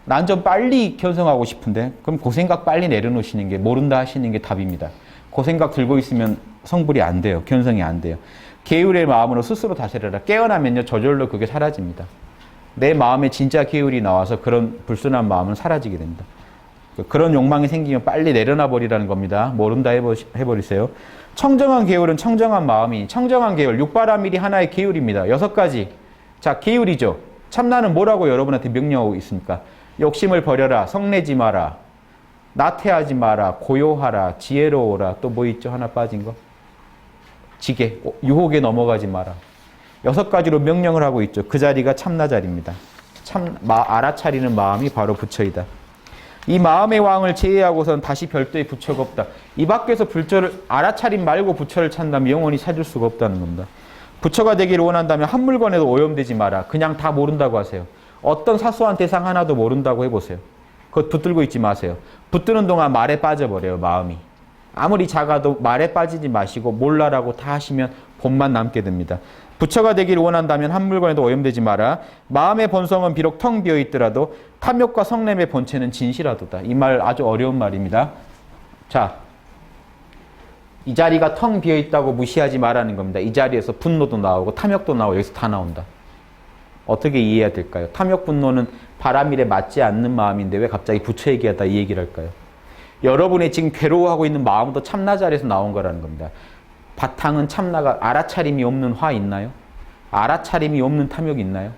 난 좀 빨리 견성하고 싶은데, 그럼 그 생각 빨리 내려놓으시는 게, 모른다 하시는 게 답입니다. 그 생각 들고 있으면 성불이 안 돼요. 견성이 안 돼요. 계율의 마음으로 스스로 다스려라. 깨어나면요, 저절로 그게 사라집니다. 내 마음에 진짜 계율이 나와서 그런 불순한 마음은 사라지게 됩니다. 그런 욕망이 생기면 빨리 내려놔 버리라는 겁니다. 모른다 해버리세요. 청정한 계율은 청정한 마음이, 청정한 계율, 육바라밀이 하나의 계율입니다. 6가지. 자, 계율이죠. 참나는 뭐라고 여러분한테 명령하고 있습니까? 욕심을 버려라, 성내지 마라, 나태하지 마라, 고요하라, 지혜로워라, 또 뭐 있죠? 하나 빠진 거? 지게, 유혹에 넘어가지 마라. 6가지로 명령을 하고 있죠. 그 자리가 참나 자리입니다. 알아차리는 마음이 바로 부처이다. 이 마음의 왕을 제외하고선 다시 별도의 부처가 없다. 이 밖에서 부처를 알아차림 말고 부처를 찾는다면 영원히 찾을 수가 없다는 겁니다. 부처가 되기를 원한다면 한 물건에도 오염되지 마라. 그냥 다 모른다고 하세요. 어떤 사소한 대상 하나도 모른다고 해보세요. 그것 붙들고 있지 마세요. 붙드는 동안 말에 빠져버려요, 마음이. 아무리 작아도 말에 빠지지 마시고 몰라라고 다 하시면 본만 남게 됩니다. 부처가 되기를 원한다면 한 물건에도 오염되지 마라. 마음의 본성은 비록 텅 비어 있더라도 탐욕과 성냄의 본체는 진실하도다. 이 말 아주 어려운 말입니다. 자, 이 자리가 텅 비어 있다고 무시하지 말라는 겁니다. 이 자리에서 분노도 나오고 탐욕도 나오고 여기서 다 나온다. 어떻게 이해해야 될까요? 탐욕, 분노는 바라밀에 맞지 않는 마음인데 왜 갑자기 부처 얘기하다 이 얘기를 할까요? 여러분이 지금 괴로워하고 있는 마음도 참나 자리에서 나온 거라는 겁니다. 바탕은 참나가, 알아차림이 없는 화 있나요? 알아차림이 없는 탐욕이 있나요?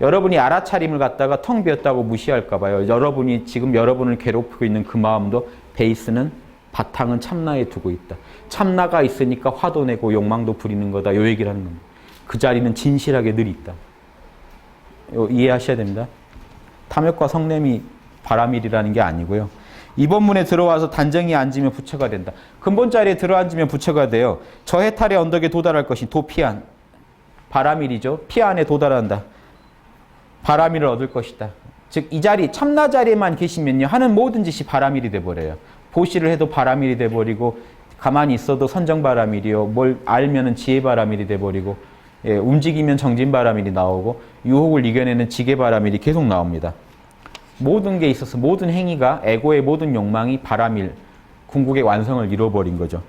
여러분이 알아차림을 갖다가 텅 비었다고 무시할까 봐요. 여러분이 지금 여러분을 괴롭히고 있는 그 마음도 베이스는, 바탕은 참나에 두고 있다. 참나가 있으니까 화도 내고 욕망도 부리는 거다. 요 얘기를 하는 겁니다. 그 자리는 진실하게 늘 있다. 이해하셔야 됩니다. 탐욕과 성냄이 바라밀이라는 게 아니고요. 이번 문에 들어와서 단정히 앉으면 부처가 된다. 근본 자리에 들어앉으면 부처가 돼요. 저 해탈의 언덕에 도달할 것이 도피안. 바라밀이죠. 피안에 도달한다. 바라밀을 얻을 것이다. 즉 이 자리, 참나 자리에만 계시면요, 하는 모든 짓이 바라밀이 돼버려요. 보시를 해도 바라밀이 돼버리고, 가만히 있어도 선정바라밀이요, 뭘 알면은 지혜바라밀이 돼버리고, 예, 움직이면 정진바라밀이 나오고 유혹을 이겨내는 지게바라밀이 계속 나옵니다. 모든 게 있어서 모든 행위가 에고의 모든 욕망이 바라밀, 궁극의 완성을 이루어버린 거죠.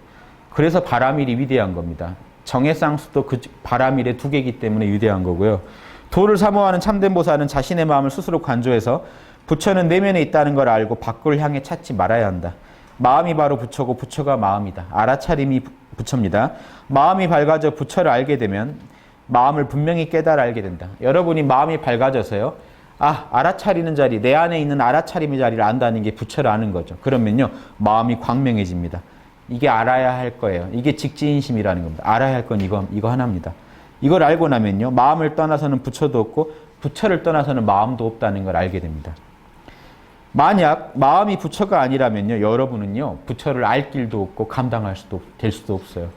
그래서 바라밀이 위대한 겁니다. 정해쌍수도 그 바라밀의 두 개이기 때문에 위대한 거고요. 도를 사모하는 참된 보살은 자신의 마음을 스스로 관조해서 부처는 내면에 있다는 걸 알고 밖을 향해 찾지 말아야 한다. 마음이 바로 부처고 부처가 마음이다. 알아차림이 부처입니다. 마음이 밝아져 부처를 알게 되면 마음을 분명히 깨달아 알게 된다. 여러분이 마음이 밝아져서요. 알아차리는 자리, 내 안에 있는 알아차림의 자리를 안다는 게 부처를 아는 거죠. 그러면요. 마음이 광명해집니다. 이게 알아야 할 거예요. 이게 직지인심이라는 겁니다. 알아야 할 건 이거 하나입니다. 이걸 알고 나면요. 마음을 떠나서는 부처도 없고 부처를 떠나서는 마음도 없다는 걸 알게 됩니다. 만약 마음이 부처가 아니라면요. 여러분은요. 부처를 알 길도 없고 감당할 수도 될 수도 없어요.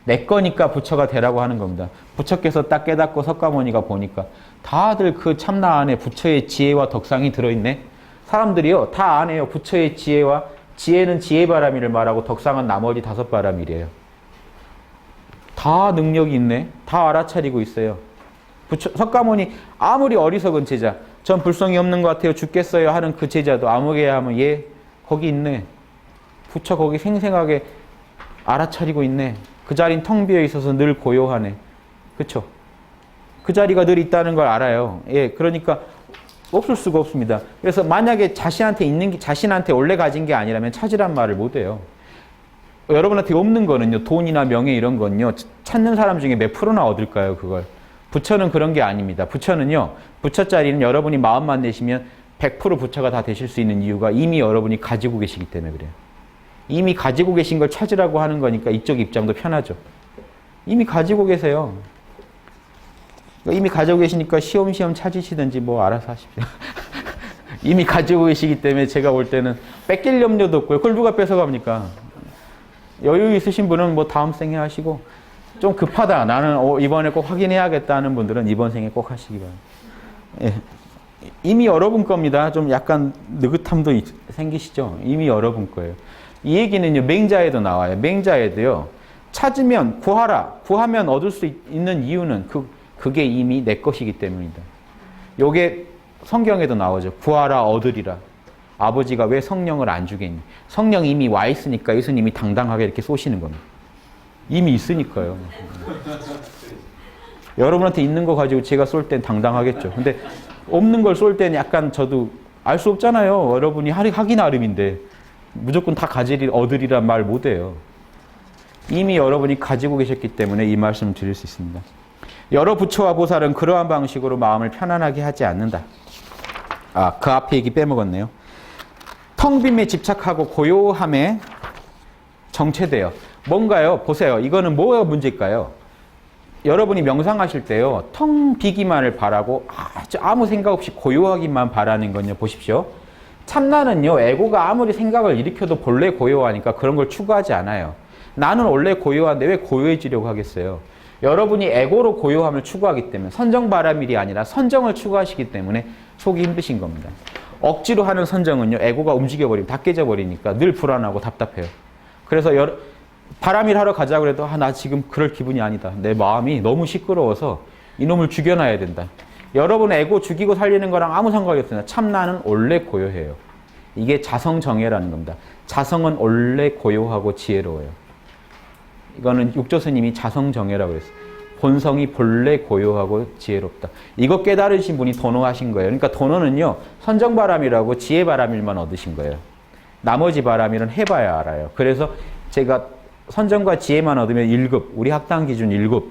내 거니까 부처가 되라고 하는 겁니다. 부처께서 딱 깨닫고 석가모니가 보니까 다들 그 참나 안에 부처의 지혜와 덕상이 들어있네. 사람들이요. 다 아네요. 부처의 지혜와 지혜는 지혜바라밀을 말하고 덕상은 나머지 5바라밀이에요. 다 능력이 있네. 다 알아차리고 있어요. 석가모니 아무리 어리석은 제자, 전 불성이 없는 것 같아요. 죽겠어요 하는 그 제자도 아무개 하면 얘 거기 있네. 부처 거기 생생하게 알아차리고 있네. 그 자리는 텅 비어 있어서 늘 고요하네. 그쵸? 그 자리가 늘 있다는 걸 알아요. 예, 그러니까 없을 수가 없습니다. 그래서 만약에 자신한테 있는 게 자신한테 원래 가진 게 아니라면 찾으란 말을 못 해요. 여러분한테 없는 거는요, 돈이나 명예 이런 건요, 찾는 사람 중에 몇 프로나 얻을까요, 그걸? 부처는 그런 게 아닙니다. 부처는요, 부처 자리는 여러분이 마음만 내시면 100% 부처가 다 되실 수 있는 이유가 이미 여러분이 가지고 계시기 때문에 그래요. 이미 가지고 계신 걸 찾으라고 하는 거니까 이쪽 입장도 편하죠. 이미 가지고 계세요. 이미 가지고 계시니까 시험시험 찾으시든지 뭐 알아서 하십시오. 이미 가지고 계시기 때문에 제가 볼 때는 뺏길 염려도 없고요. 그걸 누가 뺏어갑니까? 여유 있으신 분은 뭐 다음 생에 하시고, 좀 급하다, 나는 이번에 꼭 확인해야겠다 하는 분들은 이번 생에 꼭 하시기 바랍니다. 예. 이미 여러분 겁니다. 좀 약간 느긋함도 생기시죠? 이미 여러분 거예요. 이 얘기는요, 맹자에도 나와요. 맹자에도요, 찾으면 구하라, 구하면 얻을 수 있는 이유는 그게 이미 내 것이기 때문이다. 요게 성경에도 나오죠. 구하라 얻으리라. 아버지가 왜 성령을 안 주겠니? 성령이 이미 와 있으니까 예수님이 당당하게 이렇게 쏘시는 겁니다. 이미 있으니까요. 여러분한테 있는 거 가지고 제가 쏠 땐 당당하겠죠. 근데 없는 걸 쏠 때는 약간 저도 알 수 없잖아요. 여러분이 하기 나름인데 무조건 다 얻으리란 말 못해요. 이미 여러분이 가지고 계셨기 때문에 이 말씀을 드릴 수 있습니다. 여러 부처와 보살은 그러한 방식으로 마음을 편안하게 하지 않는다. 그 앞에 얘기 빼먹었네요. 텅 빔에 집착하고 고요함에 정체돼요. 뭔가요? 보세요. 이거는 뭐가 문제일까요? 여러분이 명상하실 때요. 텅 비기만을 바라고 아무 생각 없이 고요하기만 바라는 건요. 보십시오. 참나는요. 에고가 아무리 생각을 일으켜도 본래 고요하니까 그런 걸 추구하지 않아요. 나는 원래 고요한데 왜 고요해지려고 하겠어요? 여러분이 에고로 고요함을 추구하기 때문에 선정바라밀이 아니라 선정을 추구하시기 때문에 속이 힘드신 겁니다. 억지로 하는 선정은요. 에고가 움직여버리면 다 깨져버리니까 늘 불안하고 답답해요. 그래서 바람일 하러 가자고 해도 나 지금 그럴 기분이 아니다. 내 마음이 너무 시끄러워서 이놈을 죽여놔야 된다. 여러분 에고 죽이고 살리는 거랑 아무 상관이 없습니다. 참나는 원래 고요해요. 이게 자성정예라는 겁니다. 자성은 원래 고요하고 지혜로워요. 이거는 육조스님이 자성정예라고 그랬어요. 본성이 본래 고요하고 지혜롭다. 이거 깨달으신 분이 도노하신 거예요. 그러니까 도노는요. 선정바람이라고 지혜바람일만 얻으신 거예요. 나머지 바람일은 해봐야 알아요. 그래서 제가 선정과 지혜만 얻으면 1급, 우리 학당 기준 1급,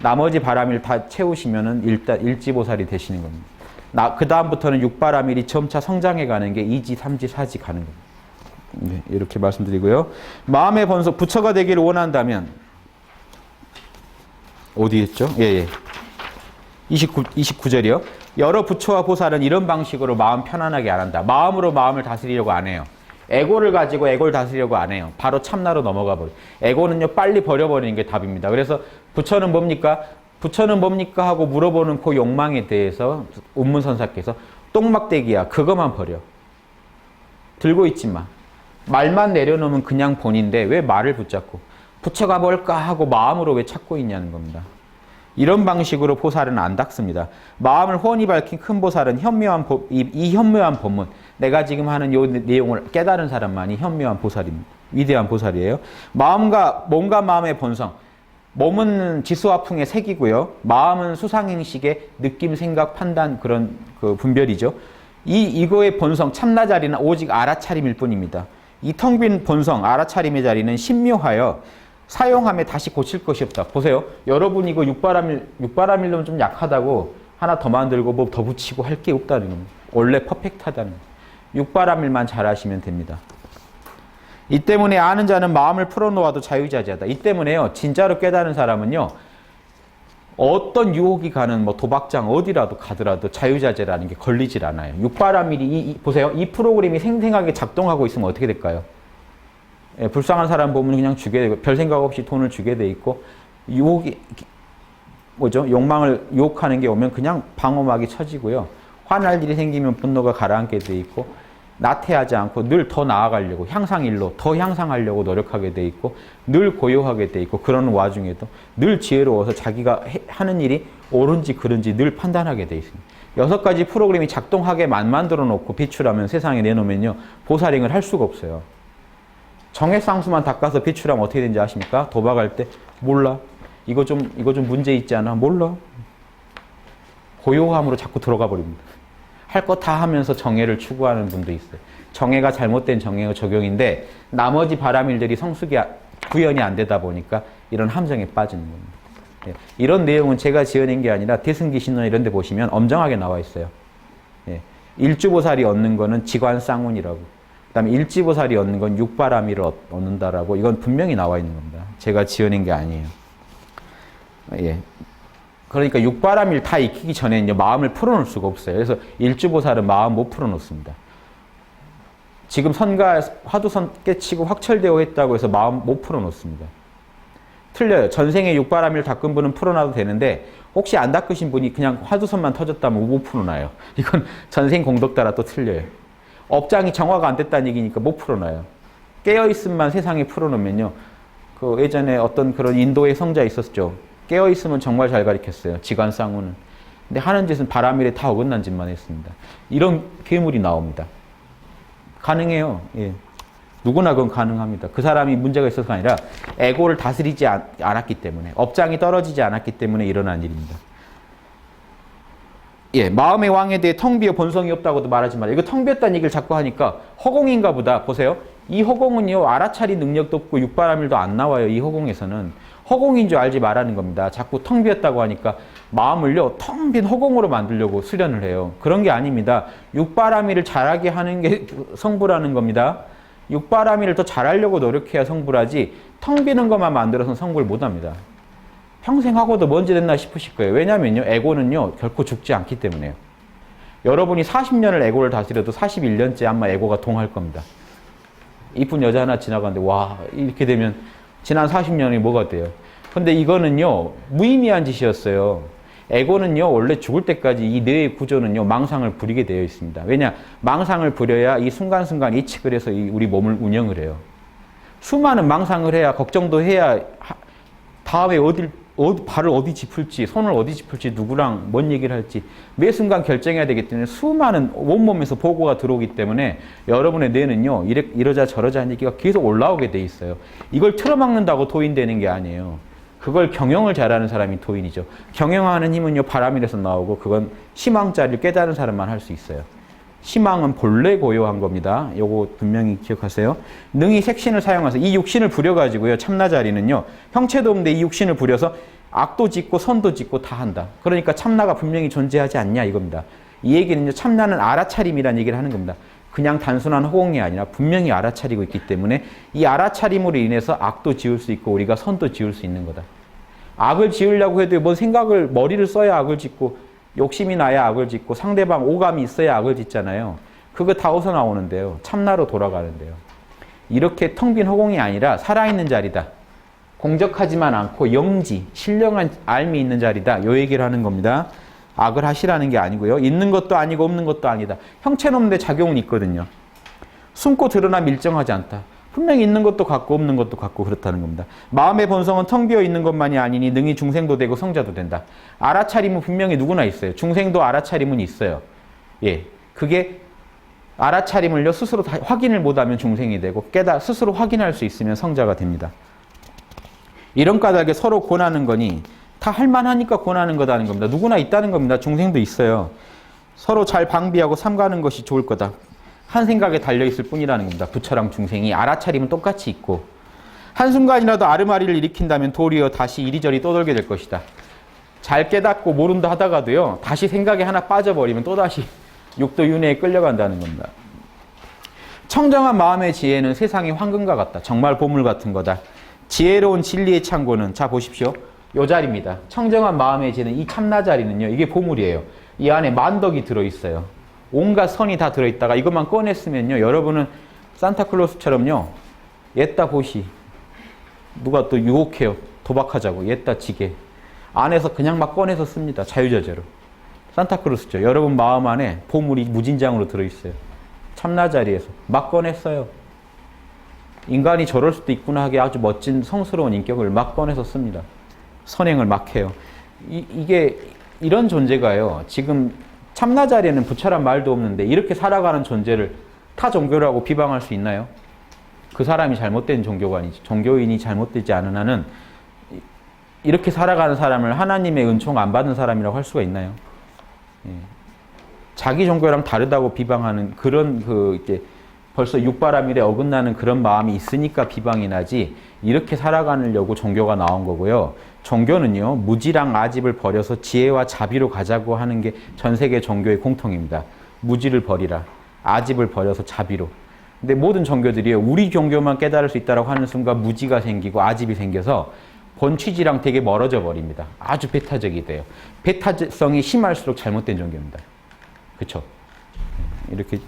나머지 바람일 다 채우시면은 일단 일지보살이 되시는 겁니다. 그 다음부터는 6바람일이 점차 성장해 가는 게 2지, 3지, 4지 가는 겁니다. 네, 이렇게 말씀드리고요. 마음의 번속, 부처가 되기를 원한다면, 어디 있죠? 예. 29절이요. 여러 부처와 보살은 이런 방식으로 마음 편안하게 안 한다. 마음으로 마음을 다스리려고 안 해요. 에고를 가지고 에고를 다스리려고 안 해요. 바로 참나로 넘어가 버려요. 에고는요, 빨리 버려버리는 게 답입니다. 그래서 부처는 뭡니까? 부처는 뭡니까? 하고 물어보는 그 욕망에 대해서 운문선사께서 똥막대기야. 그것만 버려. 들고 있지 마. 말만 내려놓으면 그냥 본인데 왜 말을 붙잡고 부처가 뭘까 하고 마음으로 왜 찾고 있냐는 겁니다. 이런 방식으로 보살은 안 닦습니다. 마음을 훤히 밝힌 큰 보살은 이 현묘한 법문, 내가 지금 하는 이 내용을 깨달은 사람만이 현묘한 보살입니다. 위대한 보살이에요. 몸과 마음의 본성, 몸은 지수화풍의 색이고요. 마음은 수상행식의 느낌, 생각, 판단 그런 그 분별이죠. 이거의 본성, 참나 자리는 오직 알아차림일 뿐입니다. 이 텅 빈 본성, 알아차림의 자리는 신묘하여 사용함에 다시 고칠 것이 없다. 보세요. 여러분 이거 육바라밀로는 좀 약하다고 하나 더 만들고 뭐 더 붙이고 할 게 없다는 겁니다. 원래 퍼펙트하다는 겁니다. 육바라밀만 잘하시면 됩니다. 이 때문에 아는 자는 마음을 풀어놓아도 자유자재하다. 이 때문에요. 진짜로 깨달은 사람은요. 어떤 유혹이 가는 뭐 도박장 어디라도 가더라도 자유자재라는 게 걸리질 않아요. 육바라밀이 보세요. 이 프로그램이 생생하게 작동하고 있으면 어떻게 될까요? 예, 불쌍한 사람 보면 그냥 주게 되고 별 생각 없이 돈을 주게 돼 있고 유혹이 욕망을 유혹하는 게 오면 그냥 방어막이 쳐지고요. 화날 일이 생기면 분노가 가라앉게 돼 있고 나태하지 않고 늘 더 나아가려고 향상일로 더 향상하려고 노력하게 돼 있고 늘 고요하게 돼 있고 그러는 와중에도 늘 지혜로워서 자기가 하는 일이 옳은지 그른지 늘 판단하게 돼 있습니다. 6가지 프로그램이 작동하게만 만들어 놓고 비추라면 세상에 내놓으면요. 보살행을 할 수가 없어요. 정액상수만 닦아서 비추라면 어떻게 되는지 아십니까? 도박할 때 몰라. 이거 좀 문제 있지 않아? 몰라. 고요함으로 자꾸 들어가 버립니다. 할 거 다 하면서 정해를 추구하는 분도 있어요. 정해가 잘못된 정해의 적용인데 나머지 바라밀들이 성숙이 구현이 안 되다 보니까 이런 함정에 빠지는 겁니다. 예. 이런 내용은 제가 지어낸 게 아니라 대승기 신론 이런 데 보시면 엄정하게 나와 있어요. 예. 일주보살이 얻는 거는 지관쌍운이라고. 그 다음에 일지보살이 얻는 건 육바라밀을 얻는다라고. 이건 분명히 나와 있는 겁니다. 제가 지어낸 게 아니에요. 예. 그러니까 육바라밀 다 익히기 전에는요, 마음을 풀어놓을 수가 없어요. 그래서 일주보살은 마음 못 풀어놓습니다. 지금 선가 화두선 깨치고 확철되어 했다고 해서 마음 못 풀어놓습니다. 틀려요. 전생에 육바라밀 닦은 분은 풀어놔도 되는데 혹시 안 닦으신 분이 그냥 화두선만 터졌다면 못 풀어놔요. 이건 전생 공덕 따라 또 틀려요. 업장이 정화가 안 됐다는 얘기니까 못 풀어놔요. 깨어있음만 세상에 풀어놓으면요. 그 예전에 어떤 그런 인도의 성자 있었죠. 깨어있으면 정말 잘 가르쳤어요. 지관쌍우는. 근데 하는 짓은 바라밀에 다 어긋난 짓만 했습니다. 이런 괴물이 나옵니다. 가능해요. 예. 누구나 그건 가능합니다. 그 사람이 문제가 있어서가 아니라 에고를 다스리지 않았기 때문에, 업장이 떨어지지 않았기 때문에 일어난 일입니다. 예, 마음의 왕에 대해 텅 비어 본성이 없다고도 말하지 말아요. 이거 텅 비었다는 얘기를 자꾸 하니까 허공인가 보다. 보세요. 이 허공은요, 알아차리 능력도 없고 육바라밀도 안 나와요. 이 허공에서는. 허공인 줄 알지 말라는 겁니다. 자꾸 텅 비었다고 하니까 마음을요, 텅 빈 허공으로 만들려고 수련을 해요. 그런 게 아닙니다. 육바라밀을 잘하게 하는 게 성부라는 겁니다. 육바라밀을 더 잘하려고 노력해야 성부라지 텅 비는 것만 만들어서는 성부를 못합니다. 평생 하고도 뭔지 됐나 싶으실 거예요. 왜냐면요, 에고는요, 결코 죽지 않기 때문에요. 여러분이 40년을 에고를 다스려도 41년째 아마 에고가 동할 겁니다. 이쁜 여자 하나 지나가는데 와, 이렇게 되면 지난 40년이 뭐가 돼요? 근데 이거는요, 무의미한 짓이었어요. 에고는요, 원래 죽을 때까지 이 뇌의 구조는요, 망상을 부리게 되어 있습니다. 왜냐? 망상을 부려야 이 순간순간 이측을 해서 우리 몸을 운영을 해요. 수많은 망상을 해야, 걱정도 해야, 다음에 발을 어디 짚을지, 손을 어디 짚을지, 누구랑 뭔 얘기를 할지 매 순간 결정해야 되기 때문에 수많은 온몸에서 보고가 들어오기 때문에 여러분의 뇌는요, 이러자 저러자 하는 얘기가 계속 올라오게 돼 있어요. 이걸 틀어막는다고 도인되는 게 아니에요. 그걸 경영을 잘하는 사람이 도인이죠. 경영하는 힘은요, 바라밀에서 나오고 그건 희망자리를 깨달은 사람만 할 수 있어요. 희망은 본래 고요한 겁니다. 요거 분명히 기억하세요. 능히 색신을 사용해서 이 육신을 부려가지고요, 참나자리는요, 형체도 없는데 이 육신을 부려서 악도 짓고 선도 짓고 다 한다. 그러니까 참나가 분명히 존재하지 않냐 이겁니다. 이 얘기는요, 참나는 알아차림이라는 얘기를 하는 겁니다. 그냥 단순한 허공이 아니라 분명히 알아차리고 있기 때문에 이 알아차림으로 인해서 악도 지을 수 있고 우리가 선도 지을 수 있는 거다. 악을 지으려고 해도 뭔 생각을, 머리를 써야 악을 짓고 욕심이 나야 악을 짓고 상대방 오감이 있어야 악을 짓잖아요. 그거 다 어디서 나오는데요? 참나로 돌아가는데요. 이렇게 텅 빈 허공이 아니라 살아있는 자리다. 공적하지만 않고 영지, 신령한 알미 있는 자리다. 요 얘기를 하는 겁니다. 악을 하시라는 게 아니고요. 있는 것도 아니고 없는 것도 아니다. 형체는 없는데 작용은 있거든요. 숨고 드러나 밀정하지 않다. 분명히 있는 것도 같고 없는 것도 같고 그렇다는 겁니다. 마음의 본성은 텅 비어 있는 것만이 아니니 능히 중생도 되고 성자도 된다. 알아차림은 분명히 누구나 있어요. 중생도 알아차림은 있어요. 예, 그게 알아차림을요 스스로 다 확인을 못하면 중생이 되고 스스로 확인할 수 있으면 성자가 됩니다. 이런 까닭에 서로 권하는 거니 다 할만하니까 권하는 거다는 겁니다. 누구나 있다는 겁니다. 중생도 있어요. 서로 잘 방비하고 삼가는 것이 좋을 거다. 한 생각에 달려있을 뿐이라는 겁니다. 부처랑 중생이 알아차림은 똑같이 있고 한순간이라도 아르마리를 일으킨다면 도리어 다시 이리저리 떠돌게 될 것이다. 잘 깨닫고 모른다 하다가도요 다시 생각에 하나 빠져버리면 또다시 육도 윤회에 끌려간다는 겁니다. 청정한 마음의 지혜는 세상의 황금과 같다. 정말 보물 같은 거다. 지혜로운 진리의 창고는 자 보십시오. 요 자리입니다. 청정한 마음의 지혜는 이 참나 자리는요. 이게 보물이에요. 이 안에 만덕이 들어있어요. 온갖 선이 다 들어있다가 이것만 꺼냈으면요. 여러분은 산타클로스처럼요. 옛다 보시. 누가 또 유혹해요. 도박하자고. 옛다 지게. 안에서 그냥 막 꺼내서 씁니다. 자유자재로. 산타클로스죠. 여러분 마음 안에 보물이 무진장으로 들어있어요. 참나 자리에서 막 꺼냈어요. 인간이 저럴 수도 있구나 하게 아주 멋진 성스러운 인격을 막 꺼내서 씁니다. 선행을 막 해요. 이게 이런 존재가요. 지금 참나 자리에는 부처란 말도 없는데 이렇게 살아가는 존재를 타 종교라고 비방할 수 있나요? 그 사람이 잘못된 종교가 아니지. 종교인이 잘못되지 않은 한은 이렇게 살아가는 사람을 하나님의 은총 안 받은 사람이라고 할 수가 있나요? 예. 자기 종교랑 다르다고 비방하는 그런 이제 벌써 육바라밀에 어긋나는 그런 마음이 있으니까 비방이 나지 이렇게 살아가려고 종교가 나온 거고요. 종교는요. 무지랑 아집을 버려서 지혜와 자비로 가자고 하는 게 전 세계 종교의 공통입니다. 무지를 버리라. 아집을 버려서 자비로. 근데 모든 종교들이요. 우리 종교만 깨달을 수 있다고 하는 순간 무지가 생기고 아집이 생겨서 본 취지랑 되게 멀어져 버립니다. 아주 배타적이 돼요. 배타성이 심할수록 잘못된 종교입니다. 그렇죠? 이렇게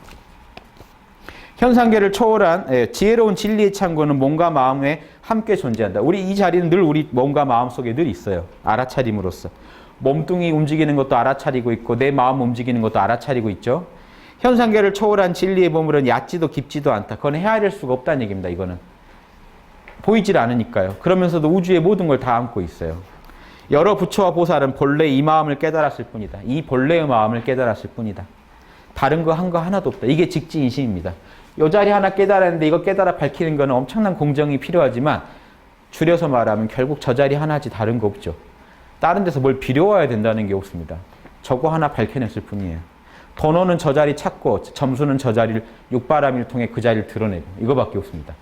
현상계를 초월한 지혜로운 진리의 창고는 몸과 마음에 함께 존재한다. 우리 이 자리는 늘 우리 몸과 마음 속에 늘 있어요. 알아차림으로써. 몸뚱이 움직이는 것도 알아차리고 있고 내 마음 움직이는 것도 알아차리고 있죠. 현상계를 초월한 진리의 보물은 얕지도 깊지도 않다. 그건 헤아릴 수가 없다는 얘기입니다. 이거는. 보이질 않으니까요. 그러면서도 우주의 모든 걸 다 안고 있어요. 여러 부처와 보살은 본래 이 마음을 깨달았을 뿐이다. 이 본래의 마음을 깨달았을 뿐이다. 다른 거 한 거 하나도 없다. 이게 직지인심입니다. 이 자리 하나 깨달았는데 이거 깨달아 밝히는 거는 엄청난 공정이 필요하지만 줄여서 말하면 결국 저 자리 하나지 다른 거 없죠. 다른 데서 뭘 빌려와야 된다는 게 없습니다. 저거 하나 밝혀냈을 뿐이에요. 번호는 저 자리 찾고 점수는 저 자리를 육바람일 통해 그 자리를 드러내고 이거밖에 없습니다.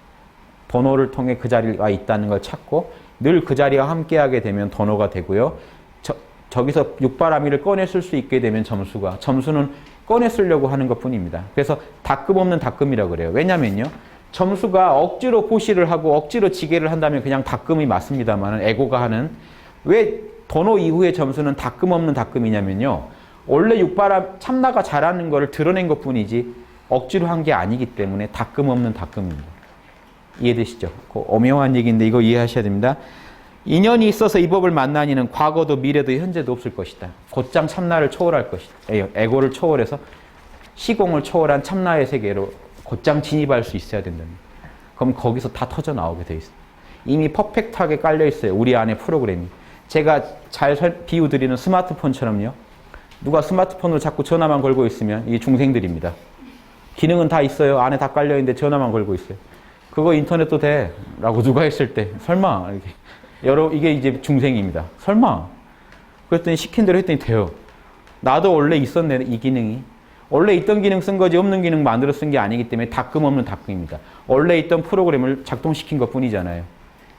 번호를 통해 그 자리가 있다는 걸 찾고 늘 그 자리와 함께하게 되면 번호가 되고요. 저기서 육바라밀을 꺼냈을 수 있게 되면 점수는 꺼냈으려고 하는 것뿐입니다. 그래서 닦음 없는 닦음이라고 그래요. 왜냐면요. 점수가 억지로 포시를 하고 억지로 지게를 한다면 그냥 닦음이 맞습니다만 에고가 하는 왜 번호 이후의 점수는 닦음 없는 닦음이냐면요. 원래 참나가 잘하는 거를 드러낸 것뿐이지 억지로 한 게 아니기 때문에 닦음 없는 닦음입니다. 이해되시죠? 오묘한 얘기인데 이거 이해하셔야 됩니다. 인연이 있어서 이 법을 만나니는 과거도 미래도 현재도 없을 것이다. 곧장 참나를 초월할 것이다. 에고를 초월해서 시공을 초월한 참나의 세계로 곧장 진입할 수 있어야 된다는 거예요. 그럼 거기서 다 터져 나오게 돼 있어요. 이미 퍼펙트하게 깔려 있어요. 우리 안에 프로그램이. 제가 잘 비유드리는 스마트폰처럼요. 누가 스마트폰으로 자꾸 전화만 걸고 있으면 이게 중생들입니다. 기능은 다 있어요. 안에 다 깔려 있는데 전화만 걸고 있어요. 그거 인터넷도 돼? 라고 누가 했을 때 설마 이게 이제 중생입니다. 설마? 그랬더니 시킨 대로 했더니 돼요. 나도 원래 있었네 이 기능이. 원래 있던 기능 쓴 거지 없는 기능 만들어 쓴 게 아니기 때문에 닦음 없는 닦음입니다. 원래 있던 프로그램을 작동시킨 것 뿐이잖아요.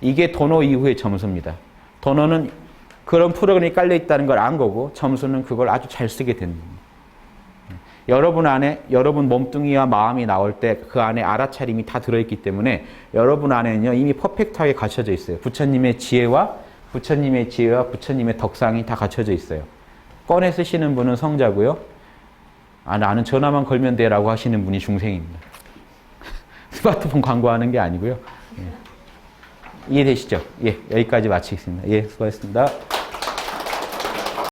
이게 도노 이후의 점수입니다. 도노는 그런 프로그램이 깔려 있다는 걸 안 거고 점수는 그걸 아주 잘 쓰게 되는 겁니다. 여러분 안에 여러분 몸뚱이와 마음이 나올 때 그 안에 알아차림이 다 들어있기 때문에 여러분 안에는요 이미 퍼펙트하게 갖춰져 있어요. 부처님의 지혜와 부처님의 덕상이 다 갖춰져 있어요. 꺼내 쓰시는 분은 성자고요. 나는 전화만 걸면 돼라고 하시는 분이 중생입니다. 스마트폰 광고하는 게 아니고요. 예. 이해되시죠? 예, 여기까지 마치겠습니다. 예, 수고하셨습니다.